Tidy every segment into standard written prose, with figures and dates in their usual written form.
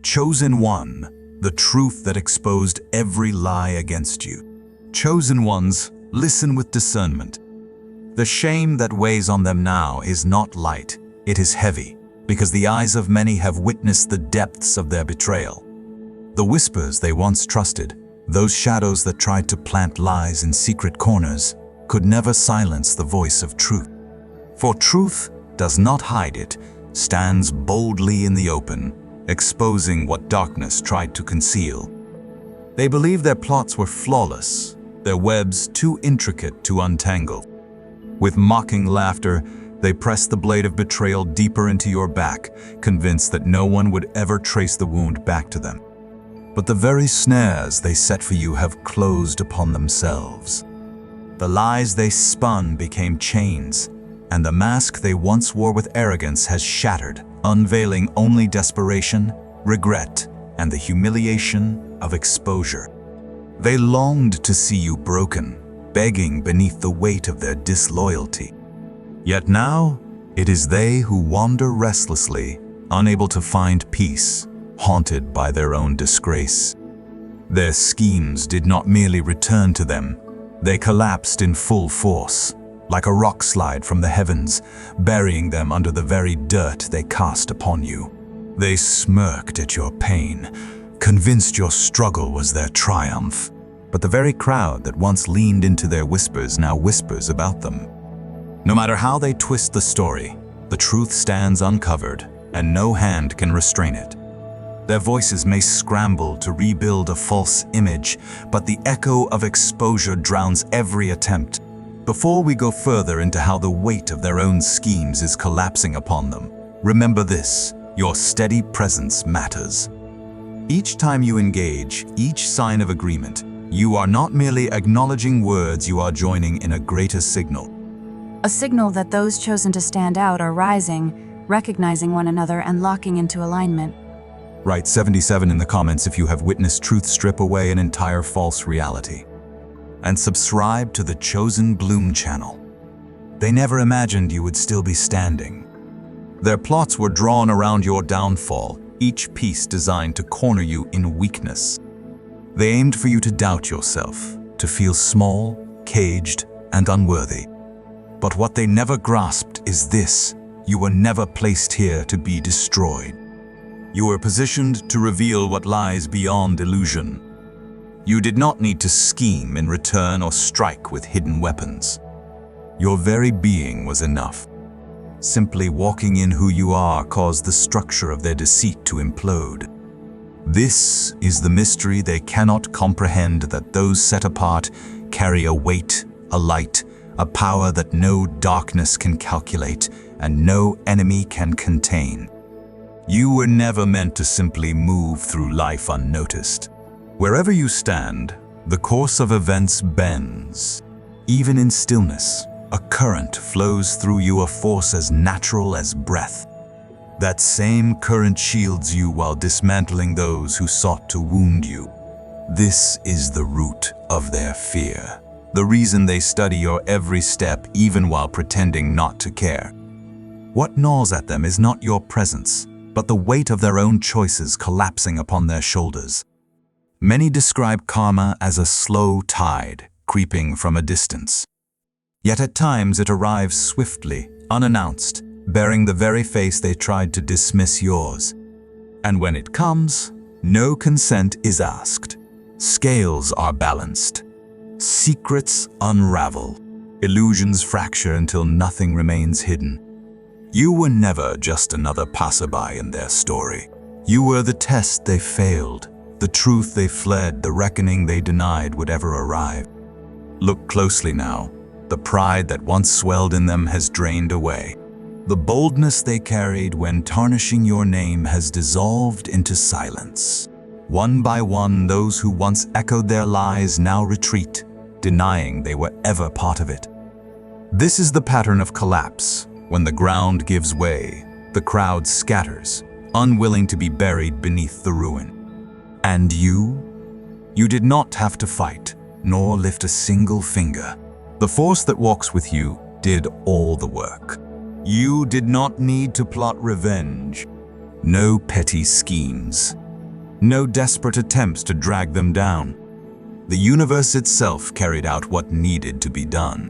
Chosen one, the truth that exposed every lie against you. Chosen ones, listen with discernment. The shame that weighs on them now is not light, it is heavy, because the eyes of many have witnessed the depths of their betrayal. The whispers they once trusted, those shadows that tried to plant lies in secret corners, could never silence the voice of truth. For truth does not hide it, stands boldly in the open, exposing what darkness tried to conceal. They believed their plots were flawless, their webs too intricate to untangle. With mocking laughter, they pressed the blade of betrayal deeper into your back, convinced that no one would ever trace the wound back to them. But the very snares they set for you have closed upon themselves. The lies they spun became chains, and the mask they once wore with arrogance has shattered, unveiling only desperation, regret, and the humiliation of exposure. They longed to see you broken, begging beneath the weight of their disloyalty. Yet now, it is they who wander restlessly, unable to find peace, haunted by their own disgrace. Their schemes did not merely return to them, they collapsed in full force, like a rock slide from the heavens, burying them under the very dirt they cast upon you. They smirked at your pain, convinced your struggle was their triumph. But the very crowd that once leaned into their whispers now whispers about them. No matter how they twist the story, the truth stands uncovered, and no hand can restrain it. Their voices may scramble to rebuild a false image, but the echo of exposure drowns every attempt. Before we go further into how the weight of their own schemes is collapsing upon them, remember this: your steady presence matters. Each time you engage, each sign of agreement, you are not merely acknowledging words, you are joining in a greater signal. A signal that those chosen to stand out are rising, recognizing one another and locking into alignment. Write 77 in the comments if you have witnessed truth strip away an entire false reality. And subscribe to the Chosen Bloom channel. They never imagined you would still be standing. Their plots were drawn around your downfall, each piece designed to corner you in weakness. They aimed for you to doubt yourself, to feel small, caged, and unworthy. But what they never grasped is this: you were never placed here to be destroyed. You were positioned to reveal what lies beyond illusion. You did not need to scheme in return or strike with hidden weapons. Your very being was enough. Simply walking in who you are caused the structure of their deceit to implode. This is the mystery they cannot comprehend, that those set apart carry a weight, a light, a power that no darkness can calculate and no enemy can contain. You were never meant to simply move through life unnoticed. Wherever you stand, the course of events bends. Even in stillness, a current flows through you, a force as natural as breath. That same current shields you while dismantling those who sought to wound you. This is the root of their fear, the reason they study your every step even while pretending not to care. What gnaws at them is not your presence, but the weight of their own choices collapsing upon their shoulders. Many describe karma as a slow tide creeping from a distance. Yet at times it arrives swiftly, unannounced, bearing the very face they tried to dismiss yours. And when it comes, no consent is asked. Scales are balanced. Secrets unravel. Illusions fracture until nothing remains hidden. You were never just another passerby in their story. You were the test they failed, the truth they fled, the reckoning they denied would ever arrive. Look closely now. The pride that once swelled in them has drained away. The boldness they carried when tarnishing your name has dissolved into silence. One by one, those who once echoed their lies now retreat, denying they were ever part of it. This is the pattern of collapse. When the ground gives way, the crowd scatters, unwilling to be buried beneath the ruin. And you did not have to fight, nor lift a single finger. The force that walks with you did all the work. You did not need to plot revenge. No petty schemes. No desperate attempts to drag them down. The universe itself carried out what needed to be done.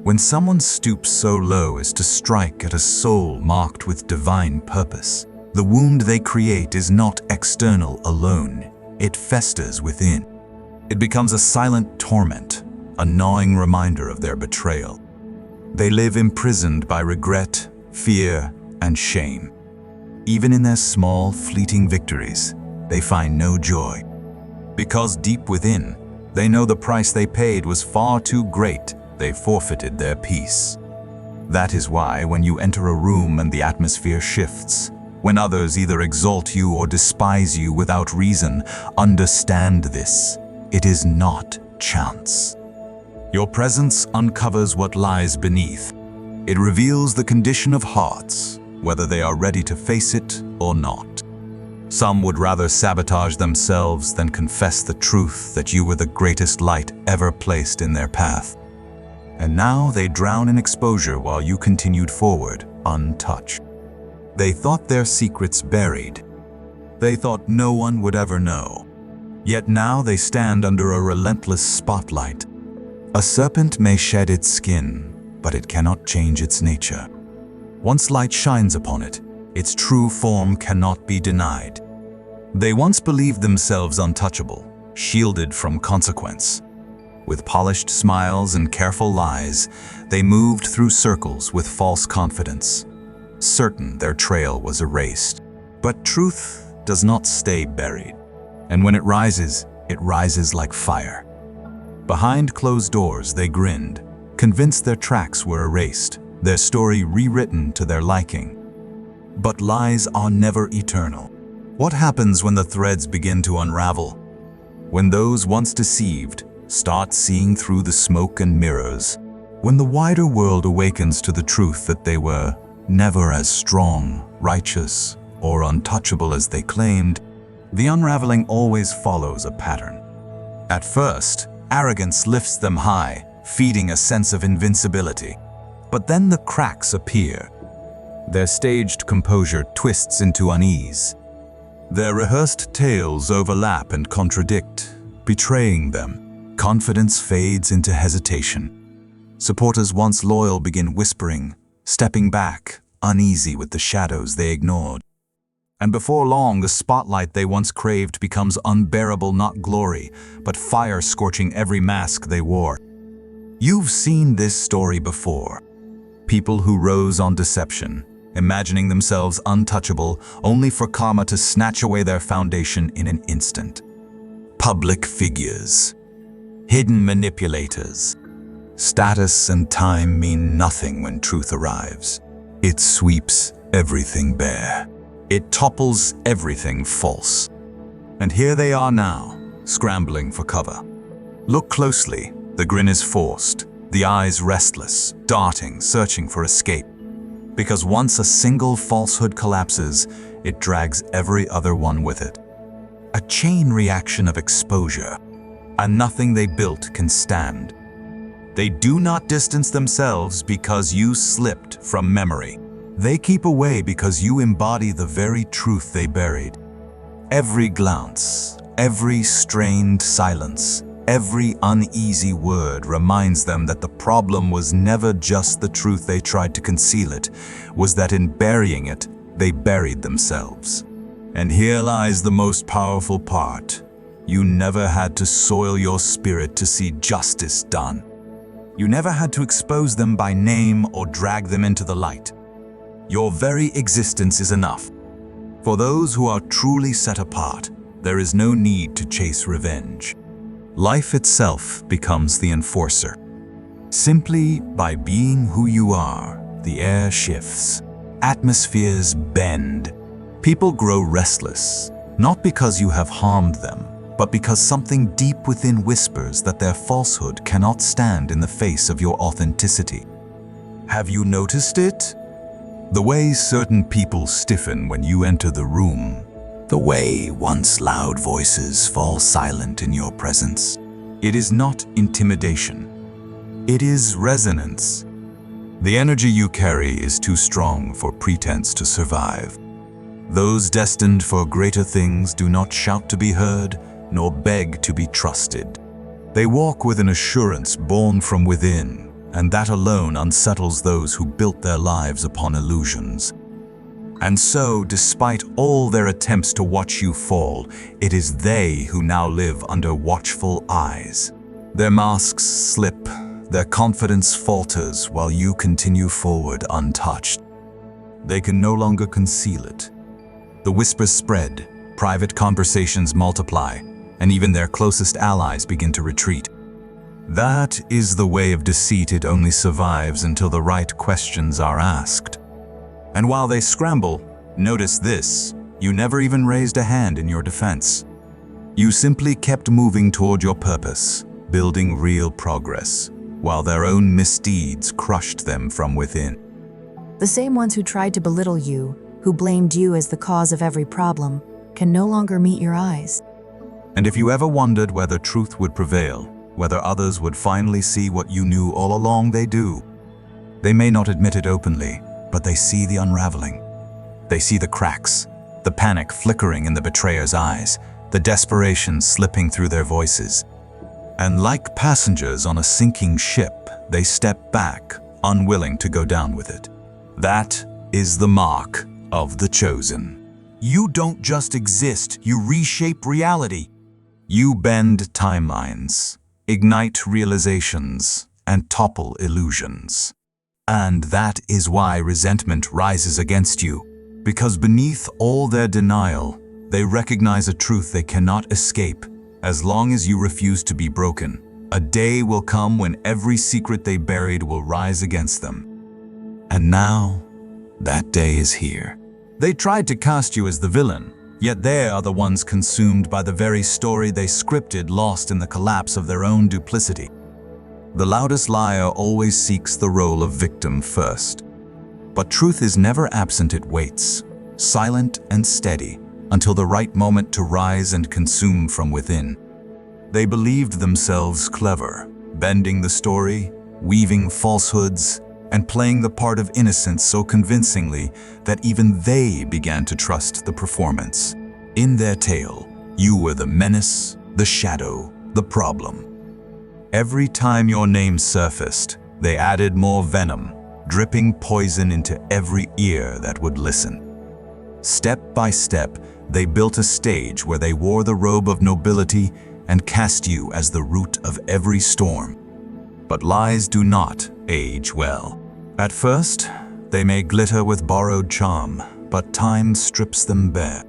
When someone stoops so low as to strike at a soul marked with divine purpose, the wound they create is not external alone, it festers within. It becomes a silent torment, a gnawing reminder of their betrayal. They live imprisoned by regret, fear, and shame. Even in their small, fleeting victories, they find no joy. Because deep within, they know the price they paid was far too great, they forfeited their peace. That is why when you enter a room and the atmosphere shifts, when others either exalt you or despise you without reason, understand this. It is not chance. Your presence uncovers what lies beneath. It reveals the condition of hearts, whether they are ready to face it or not. Some would rather sabotage themselves than confess the truth that you were the greatest light ever placed in their path. And now they drown in exposure while you continued forward, untouched. They thought their secrets buried. They thought no one would ever know. Yet now they stand under a relentless spotlight. A serpent may shed its skin, but it cannot change its nature. Once light shines upon it, its true form cannot be denied. They once believed themselves untouchable, shielded from consequence. With polished smiles and careful lies, they moved through circles with false confidence, certain their trail was erased. But truth does not stay buried, and when it rises like fire. Behind closed doors they grinned, convinced their tracks were erased, their story rewritten to their liking. But lies are never eternal. What happens when the threads begin to unravel? When those once deceived start seeing through the smoke and mirrors? When the wider world awakens to the truth that they were never as strong, righteous, or untouchable as they claimed, the unraveling always follows a pattern. At first, arrogance lifts them high, feeding a sense of invincibility. But then the cracks appear. Their staged composure twists into unease. Their rehearsed tales overlap and contradict, betraying them. Confidence fades into hesitation. Supporters once loyal begin whispering, stepping back, uneasy with the shadows they ignored. And before long, the spotlight they once craved becomes unbearable, not glory, but fire scorching every mask they wore. You've seen this story before. People who rose on deception, imagining themselves untouchable, only for karma to snatch away their foundation in an instant. Public figures, hidden manipulators. Status and time mean nothing when truth arrives. It sweeps everything bare. It topples everything false. And here they are now, scrambling for cover. Look closely, the grin is forced, the eyes restless, darting, searching for escape. Because once a single falsehood collapses, it drags every other one with it. A chain reaction of exposure, and nothing they built can stand. They do not distance themselves because you slipped from memory. They keep away because you embody the very truth they buried. Every glance, every strained silence, every uneasy word reminds them that the problem was never just the truth they tried to conceal. It was that in burying it, they buried themselves. And here lies the most powerful part. You never had to soil your spirit to see justice done. You never had to expose them by name or drag them into the light. Your very existence is enough. For those who are truly set apart, there is no need to chase revenge. Life itself becomes the enforcer. Simply by being who you are, the air shifts, atmospheres bend. People grow restless, not because you have harmed them, but because something deep within whispers that their falsehood cannot stand in the face of your authenticity. Have you noticed it? The way certain people stiffen when you enter the room, the way once loud voices fall silent in your presence. It is not intimidation. It is resonance. The energy you carry is too strong for pretense to survive. Those destined for greater things do not shout to be heard, nor beg to be trusted. They walk with an assurance born from within, and that alone unsettles those who built their lives upon illusions. And so, despite all their attempts to watch you fall, it is they who now live under watchful eyes. Their masks slip, their confidence falters while you continue forward untouched. They can no longer conceal it. The whispers spread, private conversations multiply, and even their closest allies begin to retreat. That is the way of deceit. It only survives until the right questions are asked. And while they scramble, notice this: you never even raised a hand in your defense. You simply kept moving toward your purpose, building real progress, while their own misdeeds crushed them from within. The same ones who tried to belittle you, who blamed you as the cause of every problem, can no longer meet your eyes. And if you ever wondered whether truth would prevail, whether others would finally see what you knew all along, they do. They may not admit it openly, but they see the unraveling. They see the cracks, the panic flickering in the betrayer's eyes, the desperation slipping through their voices. And like passengers on a sinking ship, they step back, unwilling to go down with it. That is the mark of the chosen. You don't just exist, you reshape reality. You bend timelines, ignite realizations, and topple illusions. And that is why resentment rises against you, because beneath all their denial, they recognize a truth they cannot escape. As long as you refuse to be broken, a day will come when every secret they buried will rise against them. And now, that day is here. They tried to cast you as the villain, yet they are the ones consumed by the very story they scripted, lost in the collapse of their own duplicity. The loudest liar always seeks the role of victim first. But truth is never absent, it waits, silent and steady, until the right moment to rise and consume from within. They believed themselves clever, bending the story, weaving falsehoods, and playing the part of innocence so convincingly that even they began to trust the performance. In their tale, you were the menace, the shadow, the problem. Every time your name surfaced, they added more venom, dripping poison into every ear that would listen. Step by step, they built a stage where they wore the robe of nobility and cast you as the root of every storm. But lies do not age well. At first, they may glitter with borrowed charm, but time strips them bare.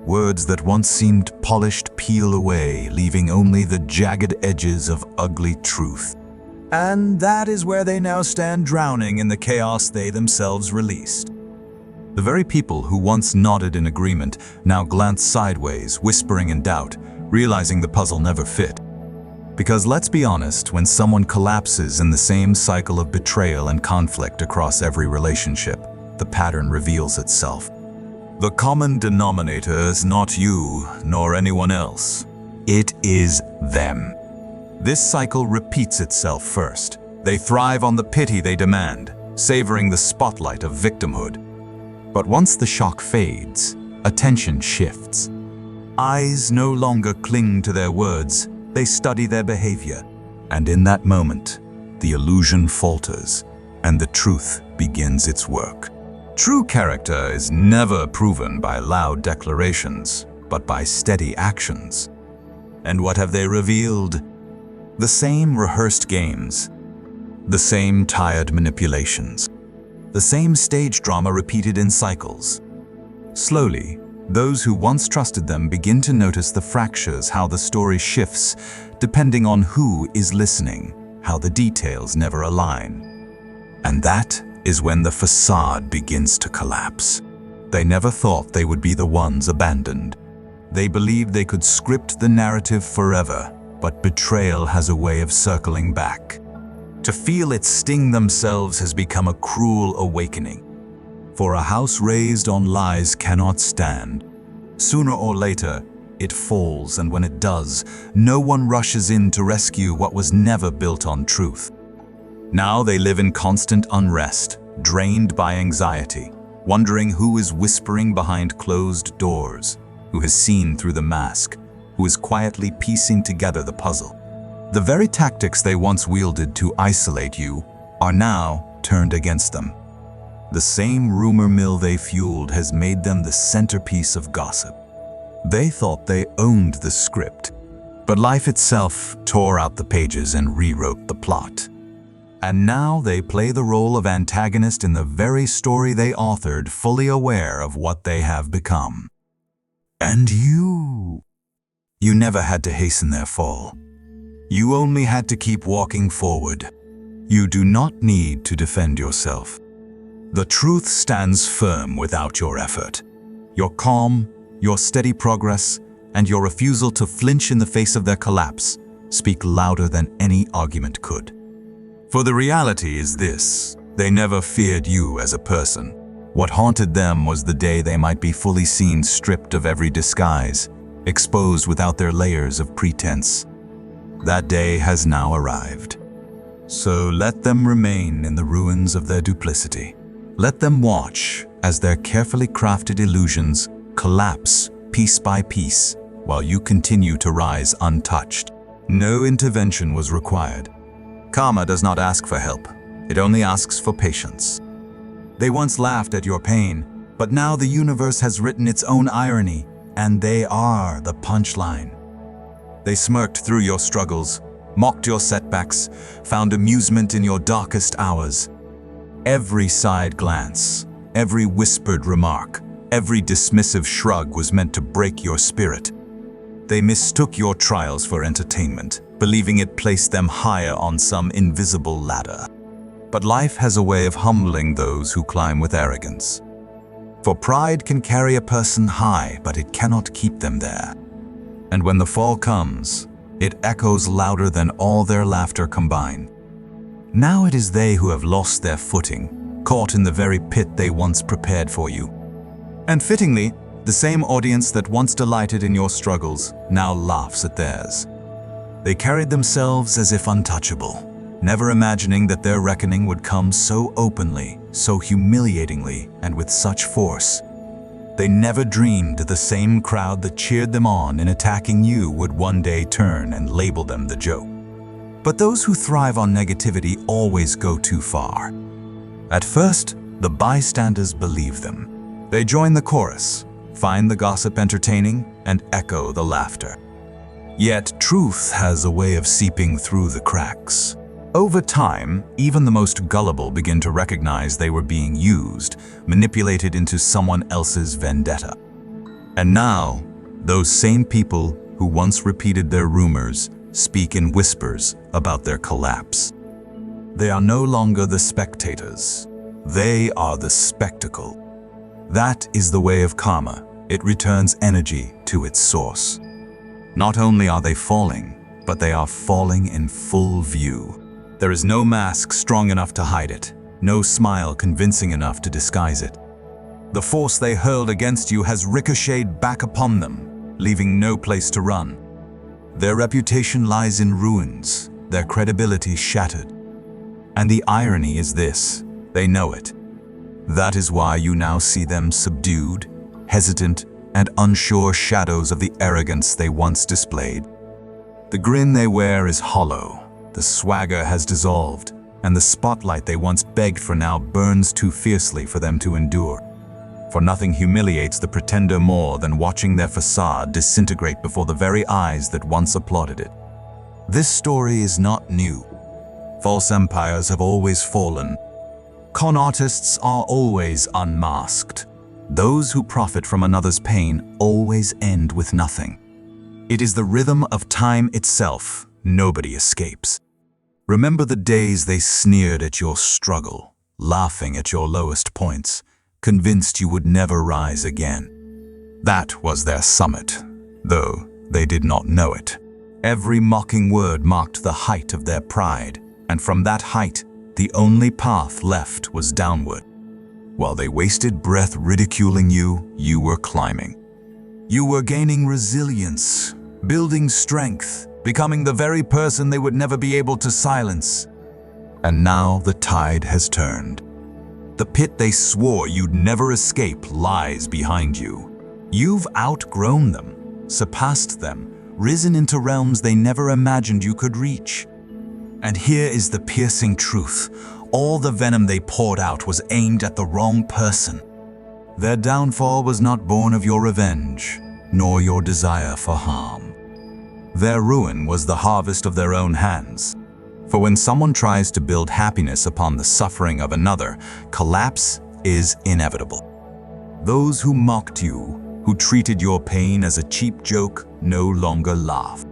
Words that once seemed polished peel away, leaving only the jagged edges of ugly truth. And that is where they now stand, drowning in the chaos they themselves released. The very people who once nodded in agreement now glance sideways, whispering in doubt, realizing the puzzle never fit. Because let's be honest, when someone collapses in the same cycle of betrayal and conflict across every relationship, the pattern reveals itself. The common denominator is not you, nor anyone else. It is them. This cycle repeats itself first. They thrive on the pity they demand, savoring the spotlight of victimhood. But once the shock fades, attention shifts. Eyes no longer cling to their words, they study their behavior. And in that moment, the illusion falters, and the truth begins its work. True character is never proven by loud declarations, but by steady actions. And what have they revealed? The same rehearsed games, the same tired manipulations, the same stage drama repeated in cycles. Slowly, those who once trusted them begin to notice the fractures, how the story shifts, depending on who is listening, how the details never align. And that is when the facade begins to collapse. They never thought they would be the ones abandoned. They believed they could script the narrative forever, but betrayal has a way of circling back. To feel its sting themselves has become a cruel awakening. For a house raised on lies cannot stand. Sooner or later, it falls, and when it does, no one rushes in to rescue what was never built on truth. Now they live in constant unrest, drained by anxiety, wondering who is whispering behind closed doors, who has seen through the mask, who is quietly piecing together the puzzle. The very tactics they once wielded to isolate you are now turned against them. The same rumor mill they fueled has made them the centerpiece of gossip. They thought they owned the script, but life itself tore out the pages and rewrote the plot. And now they play the role of antagonist in the very story they authored, fully aware of what they have become. And you never had to hasten their fall. You only had to keep walking forward. You do not need to defend yourself. The truth stands firm without your effort. Your calm, your steady progress, and your refusal to flinch in the face of their collapse speak louder than any argument could. For the reality is this: they never feared you as a person. What haunted them was the day they might be fully seen, stripped of every disguise, exposed without their layers of pretense. That day has now arrived. So let them remain in the ruins of their duplicity. Let them watch as their carefully crafted illusions collapse piece by piece while you continue to rise untouched. No intervention was required. Karma does not ask for help. It only asks for patience. They once laughed at your pain, but now the universe has written its own irony, and they are the punchline. They smirked through your struggles, mocked your setbacks, found amusement in your darkest hours. Every side glance, every whispered remark, every dismissive shrug was meant to break your spirit. They mistook your trials for entertainment, believing it placed them higher on some invisible ladder. But life has a way of humbling those who climb with arrogance. For pride can carry a person high, but it cannot keep them there. And when the fall comes, it echoes louder than all their laughter combined. Now it is they who have lost their footing, caught in the very pit they once prepared for you. And fittingly, the same audience that once delighted in your struggles now laughs at theirs. They carried themselves as if untouchable, never imagining that their reckoning would come so openly, so humiliatingly, and with such force. They never dreamed the same crowd that cheered them on in attacking you would one day turn and label them the joke. But those who thrive on negativity always go too far. At first, the bystanders believe them. They join the chorus, find the gossip entertaining, and echo the laughter. Yet truth has a way of seeping through the cracks. Over time, even the most gullible begin to recognize they were being used, manipulated into someone else's vendetta. And now, those same people who once repeated their rumors speak in whispers about their collapse. They are no longer the spectators. They are the spectacle. That is the way of karma. It returns energy to its source. Not only are they falling, but they are falling in full view. There is no mask strong enough to hide it, no smile convincing enough to disguise it. The force they hurled against you has ricocheted back upon them, leaving no place to run. Their reputation lies in ruins, their credibility shattered. And the irony is this: they know it. That is why you now see them subdued, hesitant, and unsure shadows of the arrogance they once displayed. The grin they wear is hollow, the swagger has dissolved, and the spotlight they once begged for now burns too fiercely for them to endure. For nothing humiliates the pretender more than watching their facade disintegrate before the very eyes that once applauded it. This story is not new. False empires have always fallen. Con artists are always unmasked. Those who profit from another's pain always end with nothing. It is the rhythm of time itself. Nobody escapes. Remember the days they sneered at your struggle, laughing at your lowest points, convinced you would never rise again. That was their summit, though they did not know it. Every mocking word marked the height of their pride, and from that height, the only path left was downward. While they wasted breath ridiculing you, you were climbing. You were gaining resilience, building strength, becoming the very person they would never be able to silence. And now the tide has turned. The pit they swore you'd never escape lies behind you. You've outgrown them, surpassed them, risen into realms they never imagined you could reach. And here is the piercing truth. All the venom they poured out was aimed at the wrong person. Their downfall was not born of your revenge, nor your desire for harm. Their ruin was the harvest of their own hands. For when someone tries to build happiness upon the suffering of another, collapse is inevitable. Those who mocked you, who treated your pain as a cheap joke, no longer laugh.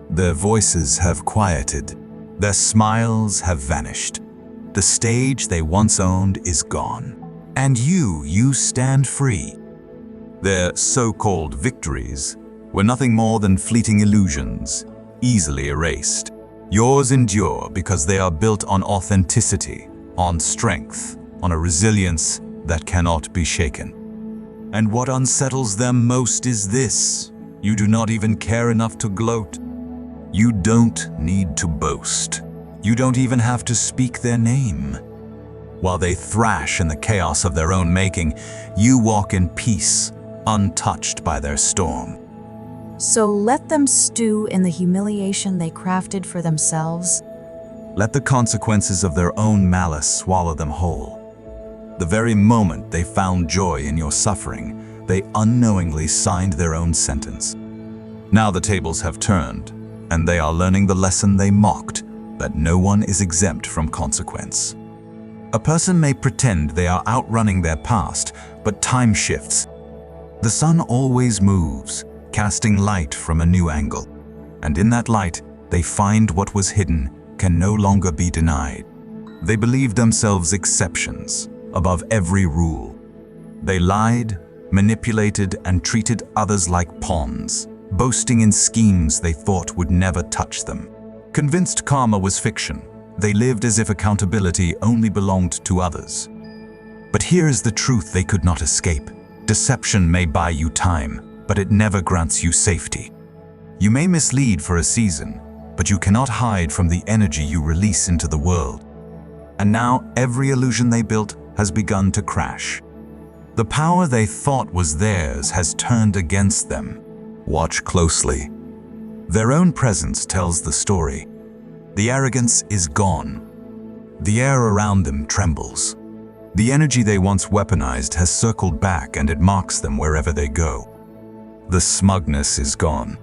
Their voices have quieted. Their smiles have vanished. The stage they once owned is gone. And you stand free. Their so-called victories were nothing more than fleeting illusions, easily erased. Yours endure because they are built on authenticity, on strength, on a resilience that cannot be shaken. And what unsettles them most is this: you do not even care enough to gloat. You don't need to boast. You don't even have to speak their name. While they thrash in the chaos of their own making, you walk in peace, untouched by their storm. So let them stew in the humiliation they crafted for themselves. Let the consequences of their own malice swallow them whole. The very moment they found joy in your suffering, they unknowingly signed their own sentence. Now the tables have turned, and they are learning the lesson they mocked, that no one is exempt from consequence. A person may pretend they are outrunning their past, but time shifts. The sun always moves, casting light from a new angle. And in that light, they find what was hidden can no longer be denied. They believed themselves exceptions, above every rule. They lied, manipulated, and treated others like pawns, boasting in schemes they thought would never touch them. Convinced karma was fiction, they lived as if accountability only belonged to others. But here is the truth they could not escape. Deception may buy you time, but it never grants you safety. You may mislead for a season, but you cannot hide from the energy you release into the world. And now every illusion they built has begun to crash. The power they thought was theirs has turned against them. Watch closely. Their own presence tells the story. The arrogance is gone. The air around them trembles. The energy they once weaponized has circled back, and it marks them wherever they go. The smugness is gone.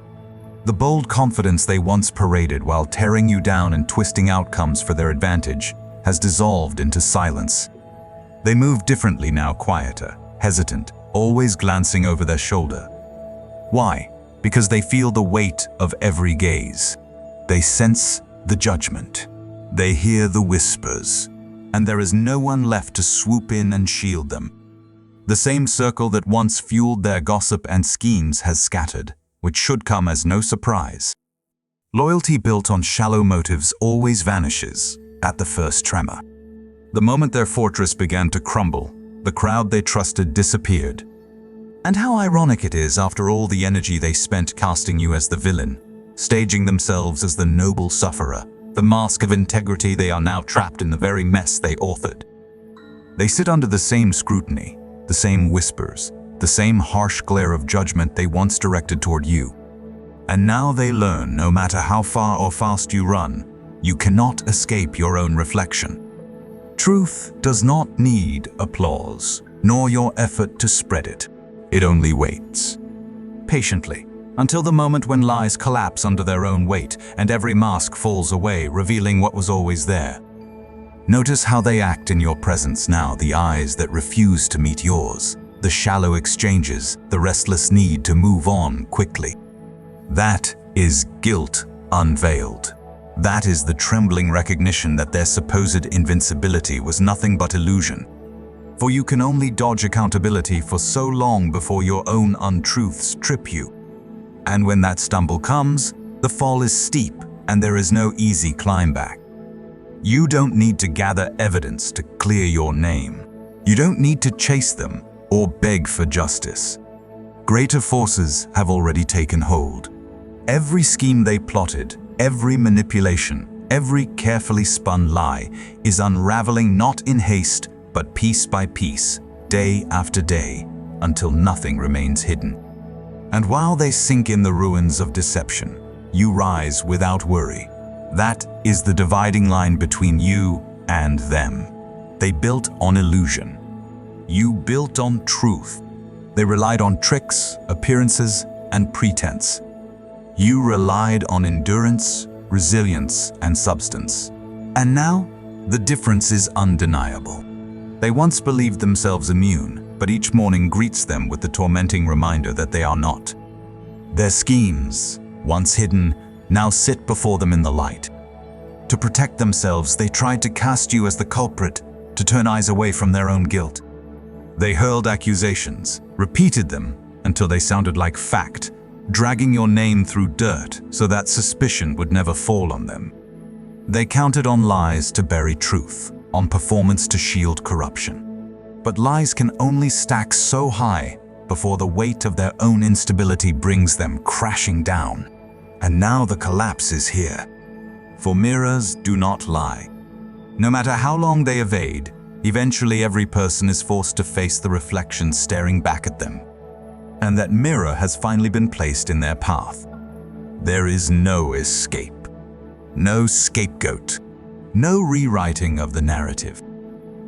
The bold confidence they once paraded while tearing you down and twisting outcomes for their advantage has dissolved into silence. They move differently now, quieter, hesitant, always glancing over their shoulder. Why? Because they feel the weight of every gaze. They sense the judgment. They hear the whispers, and there is no one left to swoop in and shield them. The same circle that once fueled their gossip and schemes has scattered, which should come as no surprise. Loyalty built on shallow motives always vanishes at the first tremor. The moment their fortress began to crumble, the crowd they trusted disappeared. And how ironic it is, after all the energy they spent casting you as the villain, staging themselves as the noble sufferer, the mask of integrity, they are now trapped in the very mess they authored. They sit under the same scrutiny, the same whispers, the same harsh glare of judgment they once directed toward you. And now they learn, no matter how far or fast you run, you cannot escape your own reflection. Truth does not need applause, nor your effort to spread it. It only waits, patiently, until the moment when lies collapse under their own weight and every mask falls away, revealing what was always there. Notice how they act in your presence now, the eyes that refuse to meet yours, the shallow exchanges, the restless need to move on quickly. That is guilt unveiled. That is the trembling recognition that their supposed invincibility was nothing but illusion. For you can only dodge accountability for so long before your own untruths trip you. And when that stumble comes, the fall is steep and there is no easy climb back. You don't need to gather evidence to clear your name. You don't need to chase them or beg for justice. Greater forces have already taken hold. Every scheme they plotted, every manipulation, every carefully spun lie is unraveling, not in haste, but piece by piece, day after day, until nothing remains hidden. And while they sink in the ruins of deception, you rise without worry. That is the dividing line between you and them. They built on illusion. You built on truth. They relied on tricks, appearances, and pretense. You relied on endurance, resilience, and substance. And now, the difference is undeniable. They once believed themselves immune, but each morning greets them with the tormenting reminder that they are not. Their schemes, once hidden, now sit before them in the light. To protect themselves, they tried to cast you as the culprit, to turn eyes away from their own guilt. They hurled accusations, repeated them until they sounded like fact, dragging your name through dirt so that suspicion would never fall on them. They counted on lies to bury truth, on performance to shield corruption. But lies can only stack so high before the weight of their own instability brings them crashing down. And now the collapse is here. For mirrors do not lie. No matter how long they evade, eventually every person is forced to face the reflection staring back at them. And that mirror has finally been placed in their path. There is no escape, no scapegoat, no rewriting of the narrative.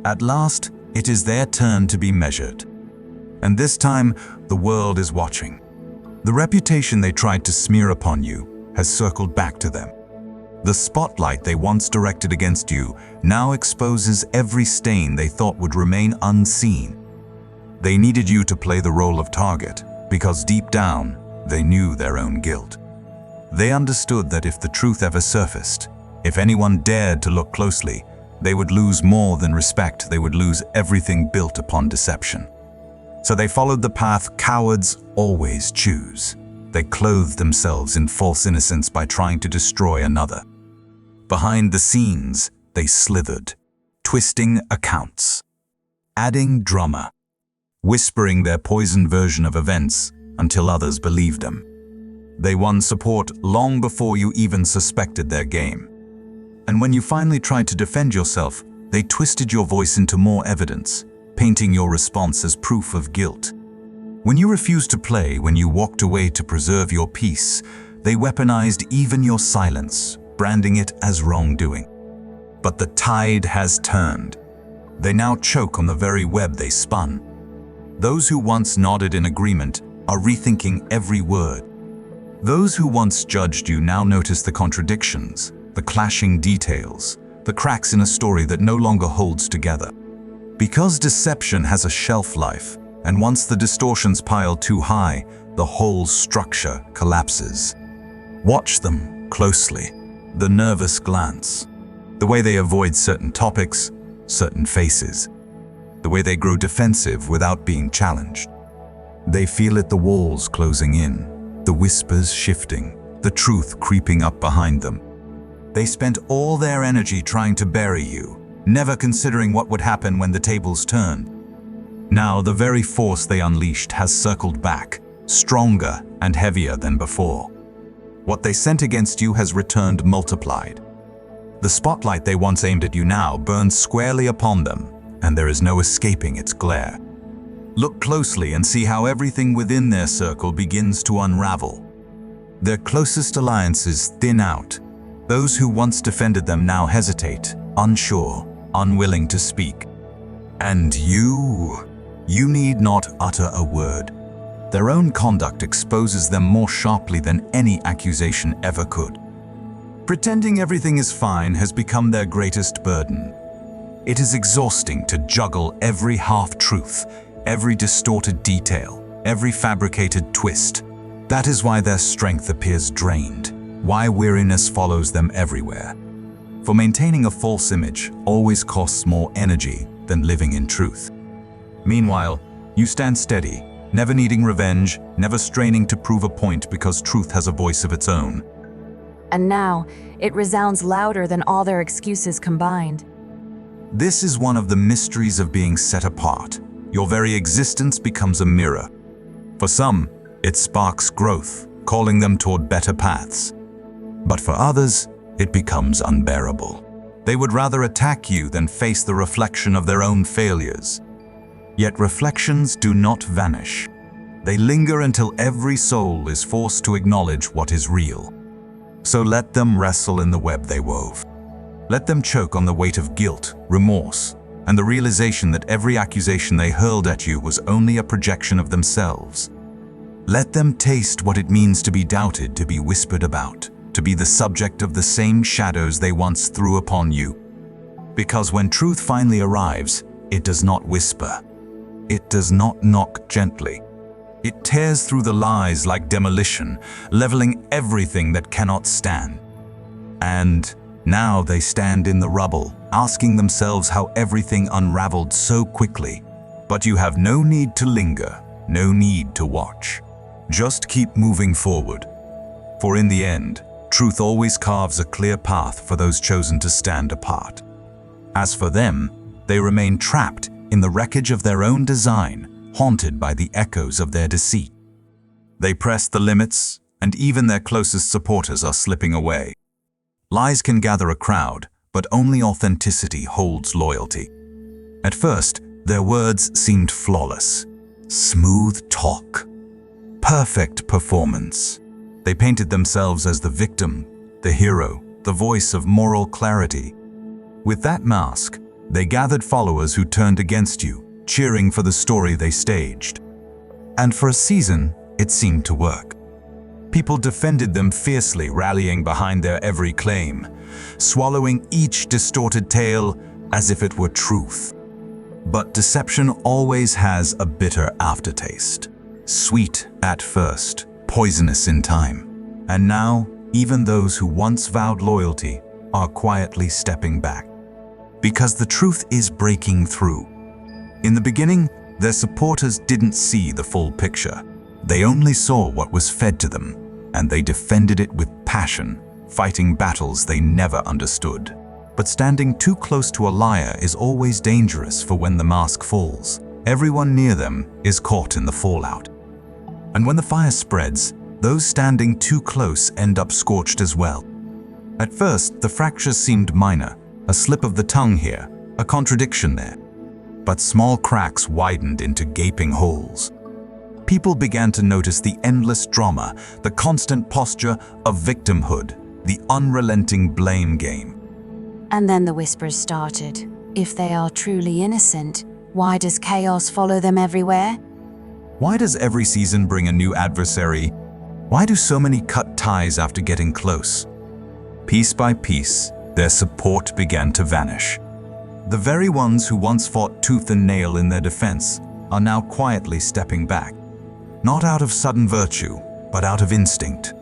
At last, it is their turn to be measured. And this time, the world is watching. The reputation they tried to smear upon you has circled back to them. The spotlight they once directed against you now exposes every stain they thought would remain unseen. They needed you to play the role of target because deep down, they knew their own guilt. They understood that if the truth ever surfaced, if anyone dared to look closely, they would lose more than respect, they would lose everything built upon deception. So they followed the path cowards always choose. They clothed themselves in false innocence by trying to destroy another. Behind the scenes, they slithered, twisting accounts, adding drama, whispering their poisoned version of events until others believed them. They won support long before you even suspected their game. And when you finally tried to defend yourself, they twisted your voice into more evidence, painting your response as proof of guilt. When you refused to play, when you walked away to preserve your peace, they weaponized even your silence, branding it as wrongdoing. But the tide has turned. They now choke on the very web they spun. Those who once nodded in agreement are rethinking every word. Those who once judged you now notice the contradictions, the clashing details, the cracks in a story that no longer holds together. Because deception has a shelf life, and once the distortions pile too high, the whole structure collapses. Watch them closely. The nervous glance, the way they avoid certain topics, certain faces, the way they grow defensive without being challenged. They feel it, the walls closing in, the whispers shifting, the truth creeping up behind them. They spent all their energy trying to bury you, never considering what would happen when the tables turned. Now the very force they unleashed has circled back, stronger and heavier than before. What they sent against you has returned multiplied. The spotlight they once aimed at you now burns squarely upon them, and there is no escaping its glare. Look closely and see how everything within their circle begins to unravel. Their closest alliances thin out. Those who once defended them now hesitate, unsure, unwilling to speak. And you need not utter a word. Their own conduct exposes them more sharply than any accusation ever could. Pretending everything is fine has become their greatest burden. It is exhausting to juggle every half-truth, every distorted detail, every fabricated twist. That is why their strength appears drained, why weariness follows them everywhere. For maintaining a false image always costs more energy than living in truth. Meanwhile, you stand steady, never needing revenge, never straining to prove a point because truth has a voice of its own. And now, it resounds louder than all their excuses combined. This is one of the mysteries of being set apart. Your very existence becomes a mirror. For some, it sparks growth, calling them toward better paths. But for others, it becomes unbearable. They would rather attack you than face the reflection of their own failures. Yet reflections do not vanish. They linger until every soul is forced to acknowledge what is real. So let them wrestle in the web they wove. Let them choke on the weight of guilt, remorse, and the realization that every accusation they hurled at you was only a projection of themselves. Let them taste what it means to be doubted, to be whispered about, to be the subject of the same shadows they once threw upon you. Because when truth finally arrives, it does not whisper. It does not knock gently. It tears through the lies like demolition, leveling everything that cannot stand. And now they stand in the rubble, asking themselves how everything unraveled so quickly. But you have no need to linger, no need to watch. Just keep moving forward. For in the end, truth always carves a clear path for those chosen to stand apart. As for them, they remain trapped in the wreckage of their own design, haunted by the echoes of their deceit. They press the limits, and even their closest supporters are slipping away. Lies can gather a crowd, but only authenticity holds loyalty. At first, their words seemed flawless. Smooth talk. Perfect performance. They painted themselves as the victim, the hero, the voice of moral clarity. With that mask, they gathered followers who turned against you, cheering for the story they staged. And for a season, it seemed to work. People defended them fiercely, rallying behind their every claim, swallowing each distorted tale as if it were truth. But deception always has a bitter aftertaste. Sweet at first, poisonous in time. And now, even those who once vowed loyalty are quietly stepping back. Because the truth is breaking through. In the beginning, their supporters didn't see the full picture. They only saw what was fed to them, and they defended it with passion, fighting battles they never understood. But standing too close to a liar is always dangerous, for when the mask falls, everyone near them is caught in the fallout. And when the fire spreads, those standing too close end up scorched as well. At first, the fractures seemed minor, a slip of the tongue here, a contradiction there. But small cracks widened into gaping holes. People began to notice the endless drama, the constant posture of victimhood, the unrelenting blame game. And then the whispers started. If they are truly innocent, why does chaos follow them everywhere? Why does every season bring a new adversary? Why do so many cut ties after getting close? Piece by piece, their support began to vanish. The very ones who once fought tooth and nail in their defense are now quietly stepping back. Not out of sudden virtue, but out of instinct.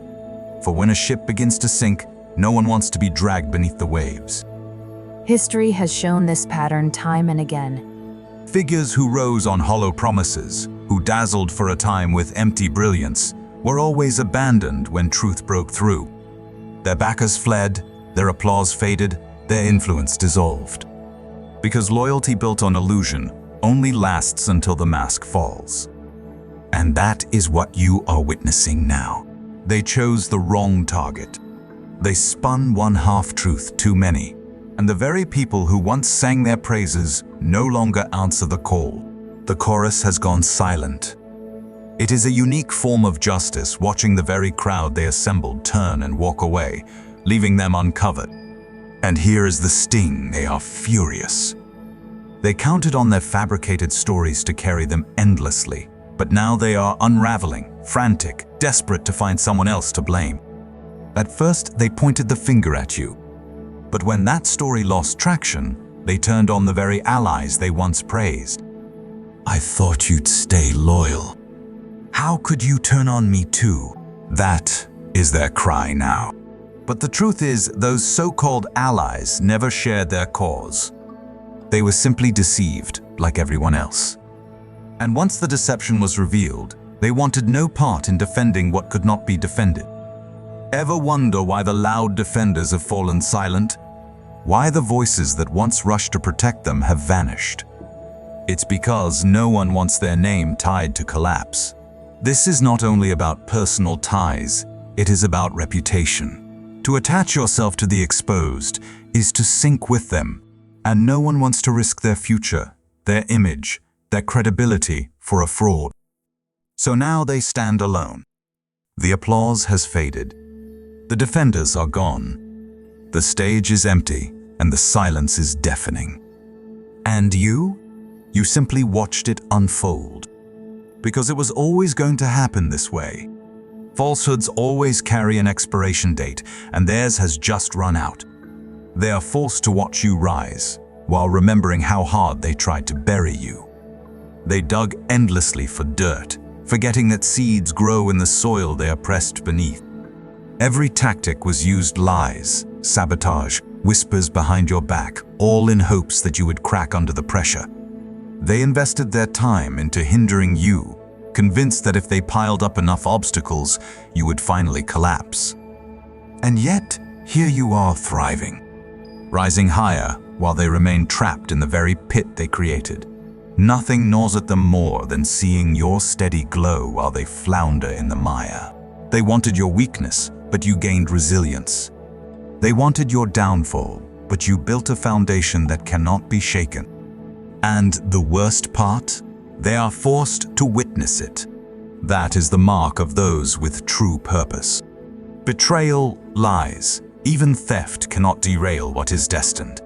For when a ship begins to sink, no one wants to be dragged beneath the waves. History has shown this pattern time and again. Figures who rose on hollow promises, who dazzled for a time with empty brilliance, were always abandoned when truth broke through. Their backers fled, their applause faded, their influence dissolved. Because loyalty built on illusion only lasts until the mask falls. And that is what you are witnessing now. They chose the wrong target. They spun one half-truth too many. And the very people who once sang their praises no longer answer the call. The chorus has gone silent. It is a unique form of justice, watching the very crowd they assembled turn and walk away, leaving them uncovered. And here is the sting: they are furious. They counted on their fabricated stories to carry them endlessly, but now they are unraveling, frantic, desperate to find someone else to blame. At first, they pointed the finger at you. But when that story lost traction, they turned on the very allies they once praised. I thought you'd stay loyal. How could you turn on me too? That is their cry now. But the truth is, those so-called allies never shared their cause. They were simply deceived, like everyone else. And once the deception was revealed, they wanted no part in defending what could not be defended. Ever wonder why the loud defenders have fallen silent? Why the voices that once rushed to protect them have vanished? It's because no one wants their name tied to collapse. This is not only about personal ties, it is about reputation. To attach yourself to the exposed is to sink with them, and no one wants to risk their future, their image, their credibility for a fraud. So now they stand alone. The applause has faded. The defenders are gone. The stage is empty, and the silence is deafening. And you simply watched it unfold. Because it was always going to happen this way. Falsehoods always carry an expiration date, and theirs has just run out. They are forced to watch you rise, while remembering how hard they tried to bury you. They dug endlessly for dirt, forgetting that seeds grow in the soil they are pressed beneath. Every tactic was used: lies, sabotage, whispers behind your back, all in hopes that you would crack under the pressure. They invested their time into hindering you, convinced that if they piled up enough obstacles, you would finally collapse. And yet, here you are thriving, rising higher while they remain trapped in the very pit they created. Nothing gnaws at them more than seeing your steady glow while they flounder in the mire. They wanted your weakness, but you gained resilience. They wanted your downfall, but you built a foundation that cannot be shaken. And the worst part? They are forced to witness it. That is the mark of those with true purpose. Betrayal, lies, even theft cannot derail what is destined.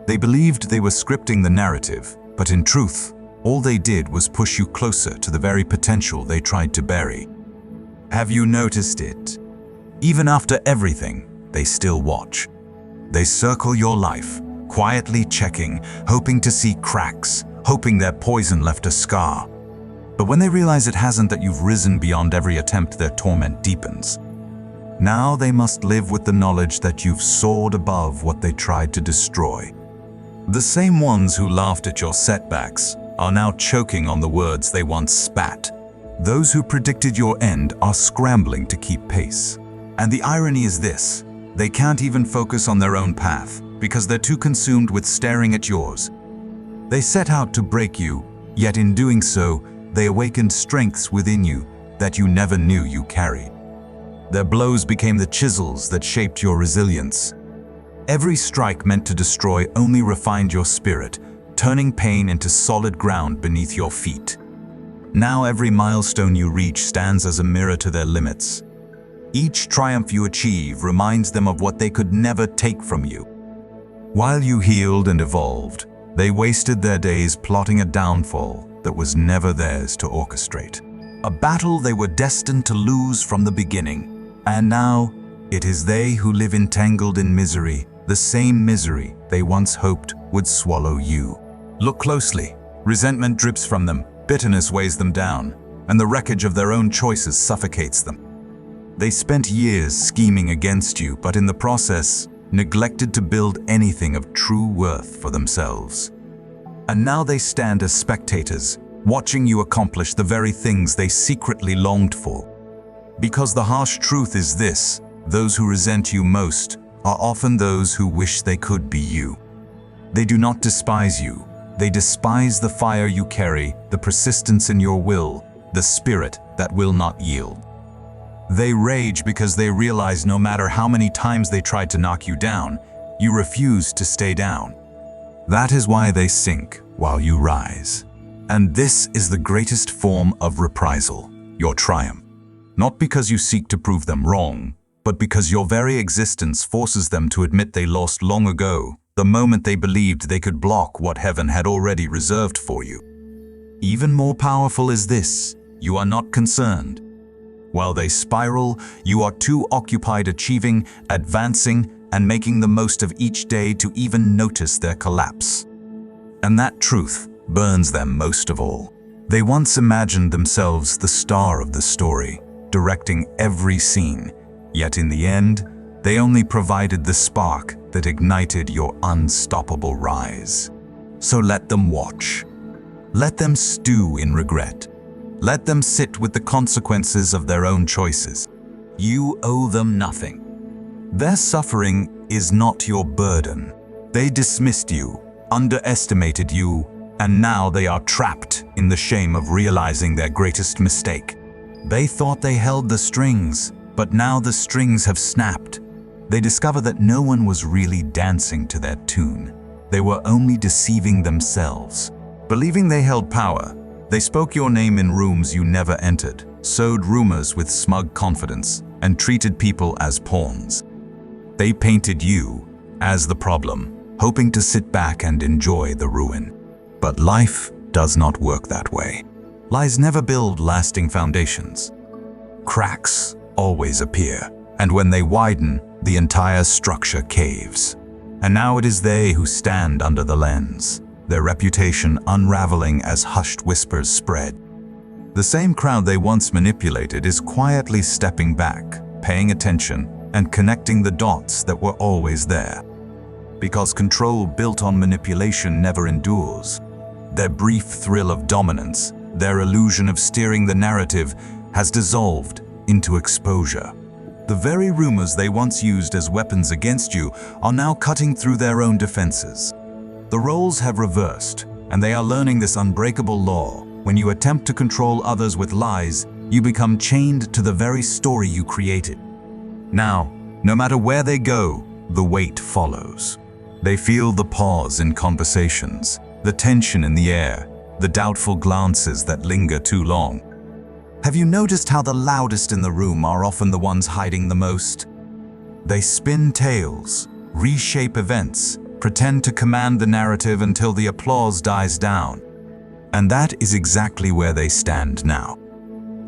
They believed they were scripting the narrative, but in truth, all they did was push you closer to the very potential they tried to bury. Have you noticed it? Even after everything, they still watch. They circle your life, quietly checking, hoping to see cracks, hoping their poison left a scar. But when they realize it hasn't, that you've risen beyond every attempt, their torment deepens. Now they must live with the knowledge that you've soared above what they tried to destroy. The same ones who laughed at your setbacks are now choking on the words they once spat. Those who predicted your end are scrambling to keep pace. And the irony is this: they can't even focus on their own path because they're too consumed with staring at yours. They set out to break you, yet in doing so, they awakened strengths within you that you never knew you carried. Their blows became the chisels that shaped your resilience. Every strike meant to destroy only refined your spirit, turning pain into solid ground beneath your feet. Now every milestone you reach stands as a mirror to their limits. Each triumph you achieve reminds them of what they could never take from you. While you healed and evolved, they wasted their days plotting a downfall that was never theirs to orchestrate. A battle they were destined to lose from the beginning. And now, it is they who live entangled in misery, the same misery they once hoped would swallow you. Look closely. Resentment drips from them, bitterness weighs them down, and the wreckage of their own choices suffocates them. They spent years scheming against you, but in the process, neglected to build anything of true worth for themselves. And now they stand as spectators, watching you accomplish the very things they secretly longed for. Because the harsh truth is this: those who resent you most are often those who wish they could be you. They do not despise you. They despise the fire you carry, the persistence in your will, the spirit that will not yield. They rage because they realize no matter how many times they tried to knock you down, you refuse to stay down. That is why they sink while you rise. And this is the greatest form of reprisal, your triumph. Not because you seek to prove them wrong, but because your very existence forces them to admit they lost long ago, the moment they believed they could block what heaven had already reserved for you. Even more powerful is this: you are not concerned. While they spiral, you are too occupied achieving, advancing, and making the most of each day to even notice their collapse. And that truth burns them most of all. They once imagined themselves the star of the story, directing every scene, yet in the end, they only provided the spark that ignited your unstoppable rise. So let them watch. Let them stew in regret. Let them sit with the consequences of their own choices. You owe them nothing. Their suffering is not your burden. They dismissed you, underestimated you, and now they are trapped in the shame of realizing their greatest mistake. They thought they held the strings, but now the strings have snapped. they discover that no one was really dancing to their tune. They were only deceiving themselves. Believing they held power, they spoke your name in rooms you never entered, sowed rumors with smug confidence, and treated people as pawns. They painted you as the problem, hoping to sit back and enjoy the ruin. But life does not work that way. Lies never build lasting foundations. Cracks always appear, and when they widen, the entire structure caves. And now it is they who stand under the lens, their reputation unraveling as hushed whispers spread. The same crowd they once manipulated is quietly stepping back, paying attention, and connecting the dots that were always there. Because control built on manipulation never endures. Their brief thrill of dominance, their illusion of steering the narrative, has dissolved into exposure. The very rumors they once used as weapons against you are now cutting through their own defenses. The roles have reversed, and they are learning this unbreakable law. When you attempt to control others with lies, you become chained to the very story you created. Now, no matter where they go, the weight follows. They feel the pause in conversations, the tension in the air, the doubtful glances that linger too long. Have you noticed how the loudest in the room are often the ones hiding the most? They spin tales, reshape events, pretend to command the narrative until the applause dies down. And that is exactly where they stand now.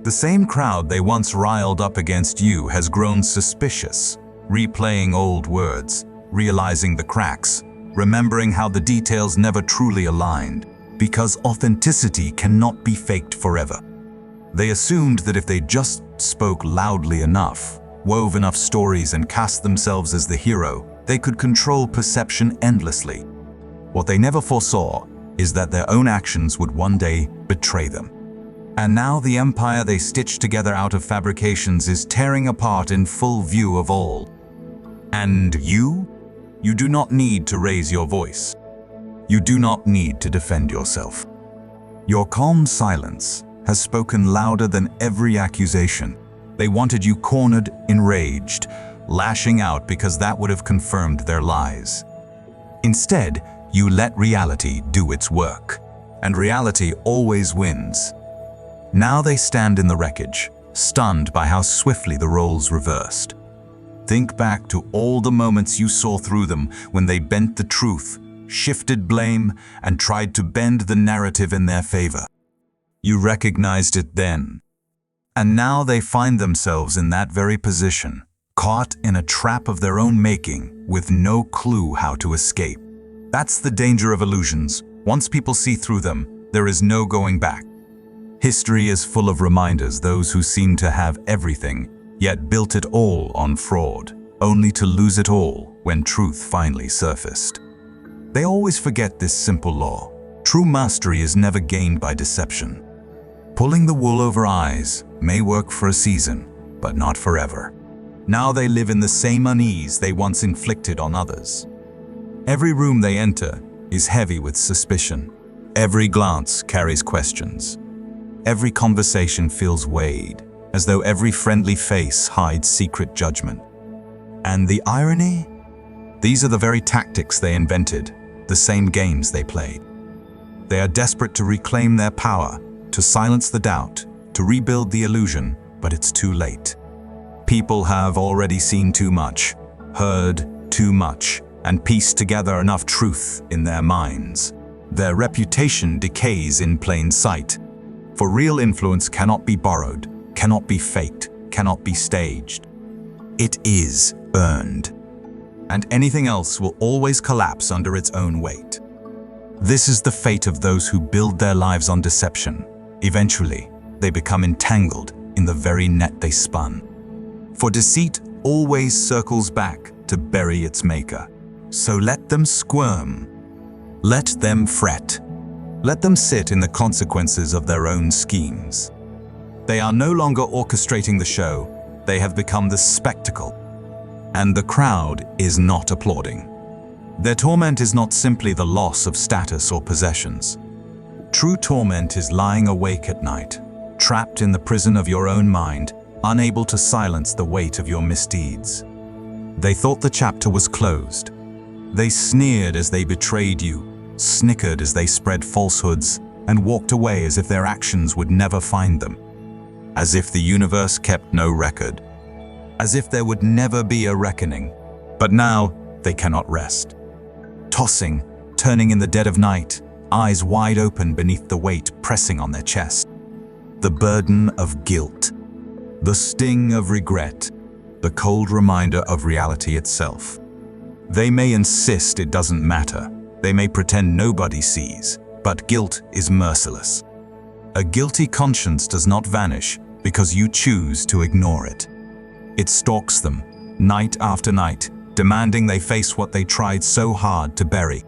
The same crowd they once riled up against you has grown suspicious, replaying old words, realizing the cracks, remembering how the details never truly aligned, because authenticity cannot be faked forever. They assumed that if they just spoke loudly enough, wove enough stories and cast themselves as the hero, they could control perception endlessly. What they never foresaw is that their own actions would one day betray them. And now the empire they stitched together out of fabrications is tearing apart in full view of all. And you do not need to raise your voice. You do not need to defend yourself. Your calm silence has spoken louder than every accusation. They wanted you cornered, enraged, lashing out because that would have confirmed their lies. Instead, you let reality do its work, and reality always wins. Now they stand in the wreckage, stunned by how swiftly the roles reversed. Think back to all the moments you saw through them when they bent the truth, shifted blame, and tried to bend the narrative in their favor. You recognized it then. And now they find themselves in that very position, caught in a trap of their own making, with no clue how to escape. That's the danger of illusions. Once people see through them, there is no going back. History is full of reminders, those who seem to have everything, yet built it all on fraud, only to lose it all when truth finally surfaced. They always forget this simple law. True mastery is never gained by deception. Pulling the wool over eyes may work for a season, but not forever. Now they live in the same unease they once inflicted on others. Every room they enter is heavy with suspicion. Every glance carries questions. Every conversation feels weighed, as though every friendly face hides secret judgment. And the irony? These are the very tactics they invented, the same games they played. They are desperate to reclaim their power, to silence the doubt, to rebuild the illusion, but it's too late. People have already seen too much, heard too much, and pieced together enough truth in their minds. Their reputation decays in plain sight. For real influence cannot be borrowed, cannot be faked, cannot be staged. It is earned. And anything else will always collapse under its own weight. This is the fate of those who build their lives on deception. Eventually, they become entangled in the very net they spun. For deceit always circles back to bury its maker. So let them squirm. Let them fret. Let them sit in the consequences of their own schemes. They are no longer orchestrating the show. They have become the spectacle. And the crowd is not applauding. Their torment is not simply the loss of status or possessions. True torment is lying awake at night, trapped in the prison of your own mind, unable to silence the weight of your misdeeds. They thought the chapter was closed. They sneered as they betrayed you, snickered as they spread falsehoods, and walked away as if their actions would never find them. As if the universe kept no record. As if there would never be a reckoning. But now, they cannot rest. Tossing, turning in the dead of night, eyes wide open beneath the weight pressing on their chest. The burden of guilt. The sting of regret. The cold reminder of reality itself. They may insist it doesn't matter. They may pretend nobody sees. But guilt is merciless. A guilty conscience does not vanish because you choose to ignore it. It stalks them, night after night, demanding they face what they tried so hard to bury.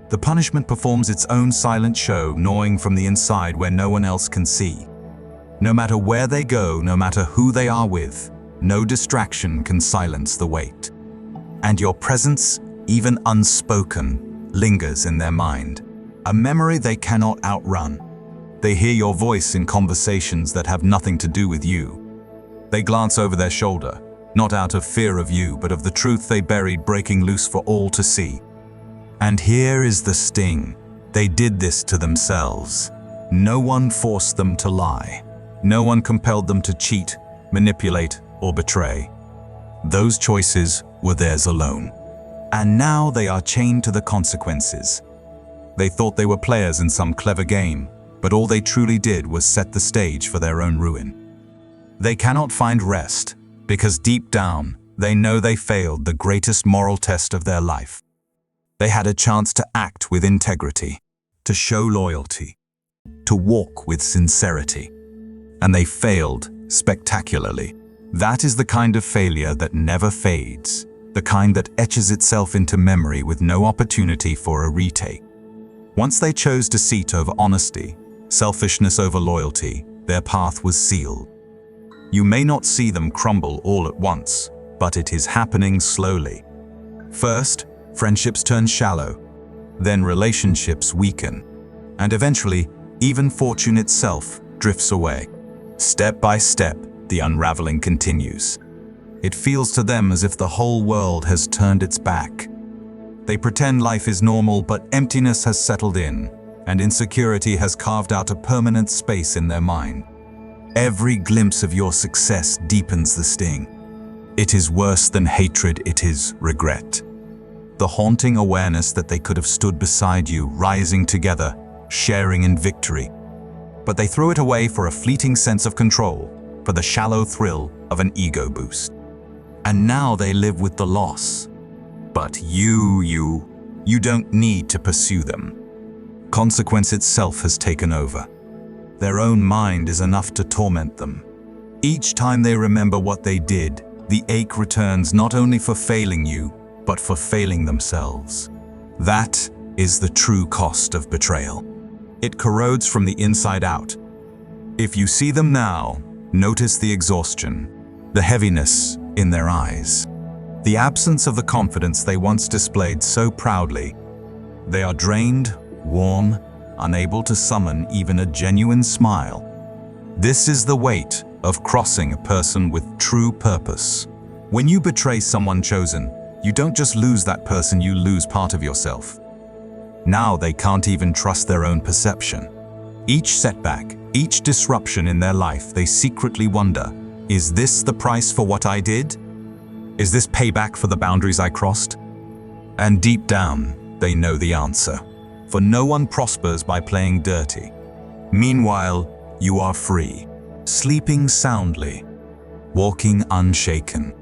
The punishment performs its own silent show, gnawing from the inside where no one else can see. No matter where they go, no matter who they are with, no distraction can silence the weight. And your presence, even unspoken, lingers in their mind. A memory they cannot outrun. They hear your voice in conversations that have nothing to do with you. They glance over their shoulder, not out of fear of you, but of the truth they buried breaking loose for all to see. And here is the sting. They did this to themselves. No one forced them to lie. No one compelled them to cheat, manipulate, or betray. Those choices were theirs alone. And now they are chained to the consequences. They thought they were players in some clever game, but all they truly did was set the stage for their own ruin. They cannot find rest, because deep down, they know they failed the greatest moral test of their life. They had a chance to act with integrity, to show loyalty, to walk with sincerity. And they failed spectacularly. That is the kind of failure that never fades, the kind that etches itself into memory with no opportunity for a retake. Once they chose deceit over honesty, selfishness over loyalty, their path was sealed. You may not see them crumble all at once, but it is happening slowly. First, friendships turn shallow, then relationships weaken, and eventually, even fortune itself drifts away. Step by step, the unraveling continues. It feels to them as if the whole world has turned its back. They pretend life is normal, but emptiness has settled in, and insecurity has carved out a permanent space in their mind. Every glimpse of your success deepens the sting. It is worse than hatred, it is regret. The haunting awareness that they could have stood beside you, rising together, sharing in victory. But they threw it away for a fleeting sense of control, for the shallow thrill of an ego boost. And now they live with the loss. But you don't need to pursue them. Consequence itself has taken over. Their own mind is enough to torment them. Each time they remember what they did, the ache returns not only for failing you, but for failing themselves. That is the true cost of betrayal. It corrodes from the inside out. If you see them now, notice the exhaustion, the heaviness in their eyes, the absence of the confidence they once displayed so proudly. They are drained, worn, unable to summon even a genuine smile. This is the weight of crossing a person with true purpose. When you betray someone chosen, you don't just lose that person, you lose part of yourself. Now they can't even trust their own perception. Each setback, each disruption in their life, they secretly wonder, is this the price for what I did? Is this payback for the boundaries I crossed? And deep down, they know the answer. For no one prospers by playing dirty. Meanwhile, you are free, sleeping soundly, walking unshaken.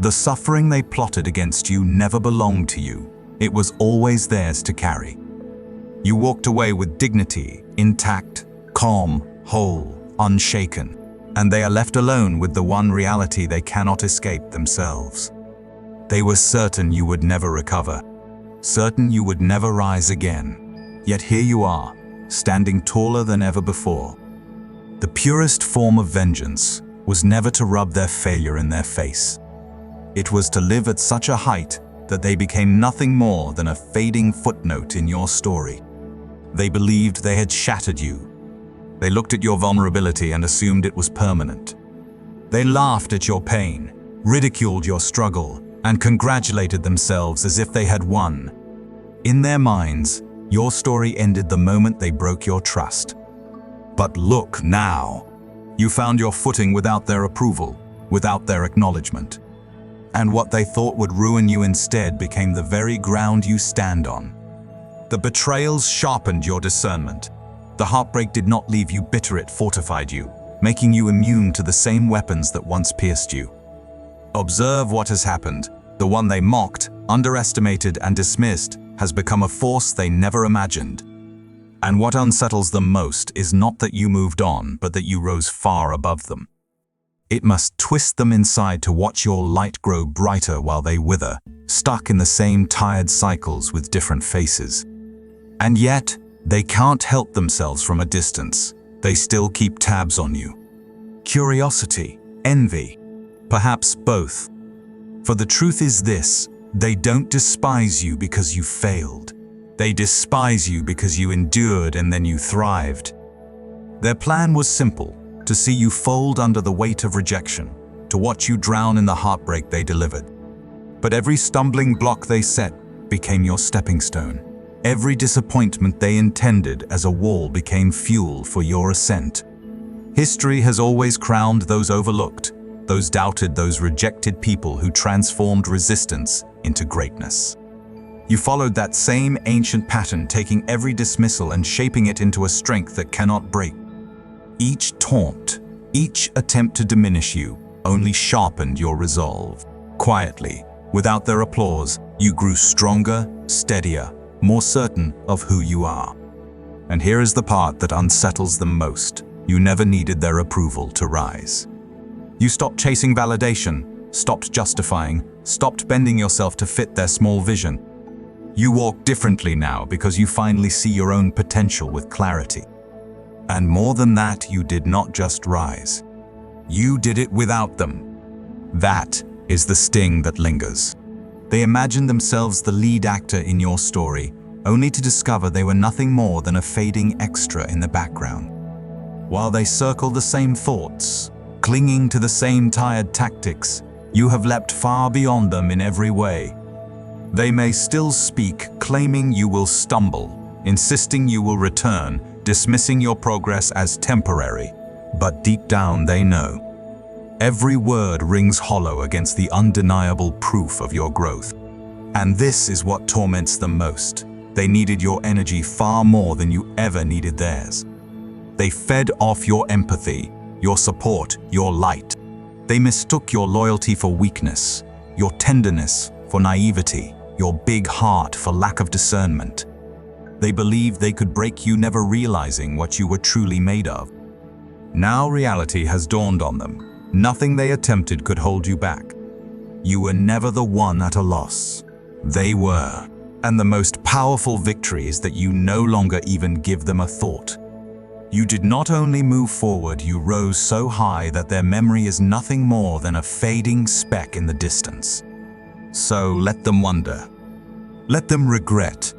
The suffering they plotted against you never belonged to you. It was always theirs to carry. You walked away with dignity, intact, calm, whole, unshaken, and they are left alone with the one reality they cannot escape themselves. They were certain you would never recover, certain you would never rise again. Yet here you are, standing taller than ever before. The purest form of vengeance was never to rub their failure in their face. It was to live at such a height that they became nothing more than a fading footnote in your story. They believed they had shattered you. They looked at your vulnerability and assumed it was permanent. They laughed at your pain, ridiculed your struggle, and congratulated themselves as if they had won. In their minds, your story ended the moment they broke your trust. But look now. You found your footing without their approval, without their acknowledgement. And what they thought would ruin you instead became the very ground you stand on. The betrayals sharpened your discernment. The heartbreak did not leave you bitter, it fortified you, making you immune to the same weapons that once pierced you. Observe what has happened. The one they mocked, underestimated, and dismissed has become a force they never imagined. And what unsettles them most is not that you moved on, but that you rose far above them. It must twist them inside to watch your light grow brighter while they wither, stuck in the same tired cycles with different faces. And yet, they can't help themselves from a distance. They still keep tabs on you. Curiosity, envy, perhaps both. For the truth is this, they don't despise you because you failed. They despise you because you endured and then you thrived. Their plan was simple, to see you fold under the weight of rejection, to watch you drown in the heartbreak they delivered. But every stumbling block they set became your stepping stone. Every disappointment they intended as a wall became fuel for your ascent. History has always crowned those overlooked, those doubted, those rejected people who transformed resistance into greatness. You followed that same ancient pattern, taking every dismissal and shaping it into a strength that cannot break. Each taunt, each attempt to diminish you, only sharpened your resolve. Quietly, without their applause, you grew stronger, steadier, more certain of who you are. And here is the part that unsettles them most. You never needed their approval to rise. You stopped chasing validation, stopped justifying, stopped bending yourself to fit their small vision. You walk differently now because you finally see your own potential with clarity. And more than that, you did not just rise. You did it without them. That is the sting that lingers. They imagined themselves the lead actor in your story, only to discover they were nothing more than a fading extra in the background. While they circle the same thoughts, clinging to the same tired tactics, you have leapt far beyond them in every way. They may still speak, claiming you will stumble, insisting you will return, dismissing your progress as temporary, but deep down they know. Every word rings hollow against the undeniable proof of your growth. And this is what torments them most. They needed your energy far more than you ever needed theirs. They fed off your empathy, your support, your light. They mistook your loyalty for weakness, your tenderness for naivety, your big heart for lack of discernment. They believed they could break you, never realizing what you were truly made of. Now reality has dawned on them. Nothing they attempted could hold you back. You were never the one at a loss. They were. And the most powerful victory is that you no longer even give them a thought. You did not only move forward, you rose so high that their memory is nothing more than a fading speck in the distance. So let them wonder. Let them regret.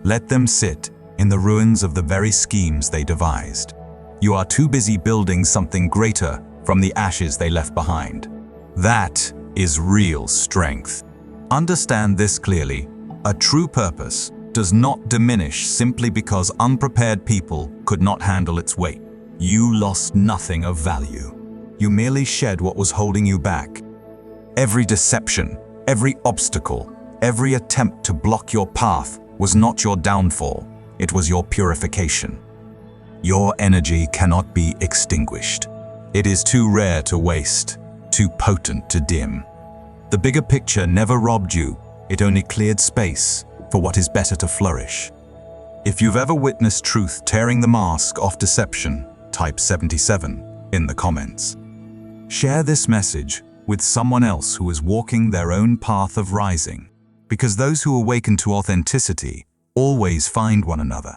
Let them sit in the ruins of the very schemes they devised. You are too busy building something greater from the ashes they left behind. That is real strength. Understand this clearly. A true purpose does not diminish simply because unprepared people could not handle its weight. You lost nothing of value. You merely shed what was holding you back. Every deception, every obstacle, every attempt to block your path was not your downfall. It was your purification. Your energy cannot be extinguished. It is too rare to waste, too potent to dim. The bigger picture never robbed you. It only cleared space for what is better to flourish. If you've ever witnessed truth tearing the mask off deception, type 77 in the comments. Share this message with someone else who is walking their own path of rising, because those who awaken to authenticity always find one another.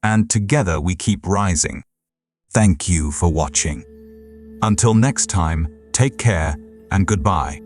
And together we keep rising. Thank you for watching. Until next time, take care and goodbye.